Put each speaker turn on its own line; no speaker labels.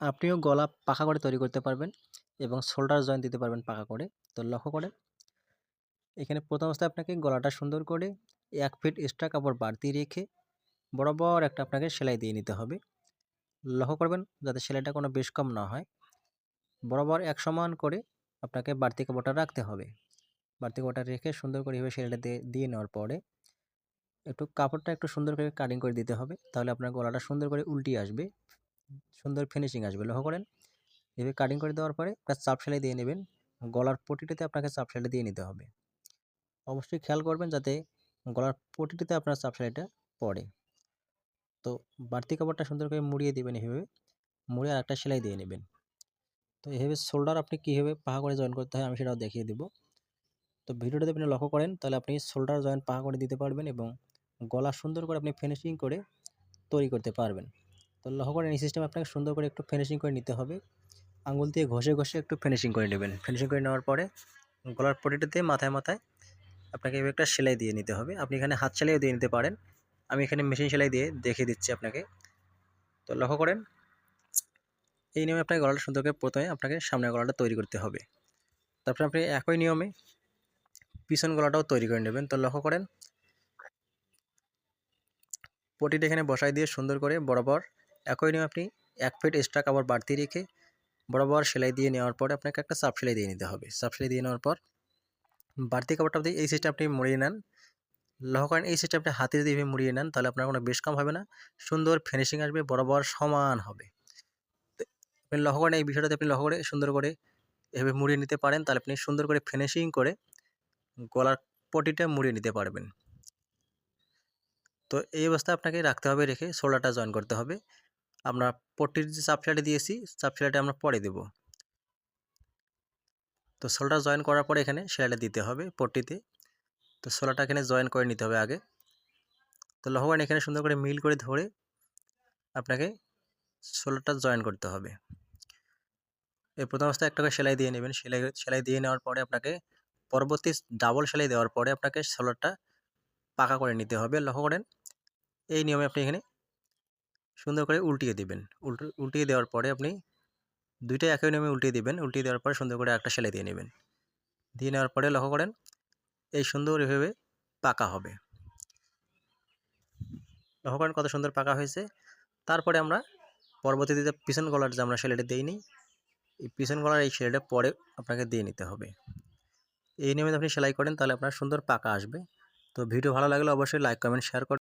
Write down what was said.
আপনিও গলা পাকা করে তৈরি করতে পারবেন এবং শোল্ডার জয়েন দিতে পারবেন পাকা করে। তো লক্ষ্য করেন, এখানে প্রথম অবস্থায় আপনাকে গলাটা সুন্দর করে ১ ফিট এক্সট্রা কাপড় বাড়তি রেখে বরাবর একটা আপনাকে সেলাই দিয়ে নিতে হবে। লক্ষ্য করবেন যাতে সেলাইটা কোনো বেশ কম না হয়। বরাবর এক সমান করে আপনাকে বাড়তি কাপড়টা রাখতে হবে। বাড়তি কাপড়টা রেখে সুন্দর করে এভাবে সেলাইটা দিয়ে নেওয়ার পরে কাপড়টা একটু সুন্দর করে কাটিং করে দিতে হবে। তাহলে আপনার গলাটা সুন্দর করে উল্টিয়ে আসবে, সুন্দর ফিনিশিং আসবে। লক্ষ্য করেন, এভাবে কাটিং করে দেওয়ার পরে একটা চাপ সেলাই দিয়ে নেবেন। গলার পটিটিতে আপনাকে চাপ সেলাই দিয়ে নিতে হবে। অবশ্যই খেয়াল করবেন যাতে গলার পটিটিতে আপনার চাপ সেলাইটা পড়ে। তো বাড়তি কাপড়টা সুন্দর করে মুড়িয়ে দিবেন এভাবে, মুড়িয়ে আরেকটা সেলাই দিয়ে নেবেন। তো এভাবে শোল্ডার আপনি কীভাবে পাকা করে জয়েন করতে হয় আমি সেটাও দেখিয়ে দিব। তো ভিডিওটাতে আপনি লক্ষ্য করেন, তাহলে আপনি শোল্ডার জয়েন পাকা করে দিতে পারবেন এবং গলা সুন্দর করে আপনি ফিনিশিং করে তৈরি করতে পারবেন। তো লক্ষ্য করেন, এই সিস্টেমে আপনাকে সুন্দর করে একটু ফিনিশিং করে নিতে হবে। আঙুল দিয়ে ঘষে ঘষে একটু ফিনিশিং করে নেবেন। ফিনিশিং করে নেওয়ার পরে গলার পটিটাতে মাথায় মাথায় আপনাকে এভাবে একটা সেলাই দিয়ে নিতে হবে। আপনি এখানে হাত সেলাইও দিয়ে নিতে পারেন, আমি এখানে মেশিন সেলাই দিয়ে দেখিয়ে দিচ্ছি আপনাকে। তো লক্ষ্য করেন, এই নিয়মে আপনাকে গলাটা সুন্দর করে প্রথমে আপনাকে সামনের গলাটা তৈরি করতে হবে। তারপরে আপনি একই নিয়মে পিছন গলাটাও তৈরি করে নেবেন। তো লক্ষ্য করেন, পটিটা এখানে বসাই দিয়ে সুন্দর করে বরাবর একই নিয়মে আপনি ১ ফিট এক্সট্রা কাপড় বাড়তি রেখে বরাবর সেলাই দিয়ে নেওয়ার পরে আপনাকে একটা চাপ সেলাই দিয়ে নিতে হবে। চাপ সেলাই দিয়ে নেওয়ার পর বাড়তি কাপড়টা দিয়ে এই সিস্টেমে আপনি মুড়িয়ে নেন। লক্ষ্য করেন, এই সিস্টেমে আপনি হাতে যদি এভাবে মুড়িয়ে নেন তাহলে আপনার কোনো বেশ কম হবে না, সুন্দর ফিনিশিং আসবে, বরাবর সমান হবে। আপনি লক্ষ্য করেন, এই বিষয়টাতে আপনি লক্ষ্য করে সুন্দর করে এভাবে মুড়িয়ে নিতে পারেন, তাহলে আপনি সুন্দর করে ফিনিশিং করে গলার পটিটা মুড়িয়ে নিতে পারবেন। তো এই অবস্থায় আপনাকে রাখতে হবে, রেখে শোল্ডারটা জয়েন করতে হবে। আমরা পট্টির যে চাপ সেলাইটা দিয়েছি, চাপ সেলাইটা আমরা পরে দেব। তো শোল্ডার জয়েন করার পরে এখানে সেলাইটা দিতে হবে পট্টিতে। তো শোল্ডারটা এখানে জয়েন করে নিতে হবে আগে। তো লক্ষ্য করেন, এখানে সুন্দর করে মিল করে ধরে আপনাকে শোল্ডারটা জয়েন করতে হবে। এই প্রথম অবস্থায় একটা করে সেলাই দিয়ে নেবেন। সেলাই দিয়ে নেওয়ার পরে আপনাকে পরবর্তী ডাবল সেলাই দেওয়ার পরে আপনাকে শোল্ডারটা পাকা করে নিতে হবে। লক্ষ্য করেন, এই নিয়মে আপনি এখানে সুন্দর করে উল্টিয়ে দিবেন। উল্টিয়ে দেওয়ার পরে আপনি দুইটাই একই নিয়মে উল্টিয়ে দিবেন। উল্টিয়ে দেওয়ার পরে সুন্দর করে একটা সেলাই দিয়ে নেবেন। দিয়ে নেওয়ার পরে লক্ষ্য করেন, এই সুন্দর এভাবে পাকা হবে। লক্ষ্য করেন কত সুন্দর পাকা হয়েছে। তারপরে আমরা পরবর্তীতে পিছন গলার যে আমরা সেলাইটা দিইনি, এই পিছন গলার এই সেলাইটা পরে আপনাকে দিয়ে নিতে হবে। এই নিয়মে আপনি সেলাই করেন তাহলে আপনার সুন্দর পাকা আসবে। তো ভিডিও ভালো লাগলে অবশ্যই লাইক, কমেন্ট, শেয়ার করবেন।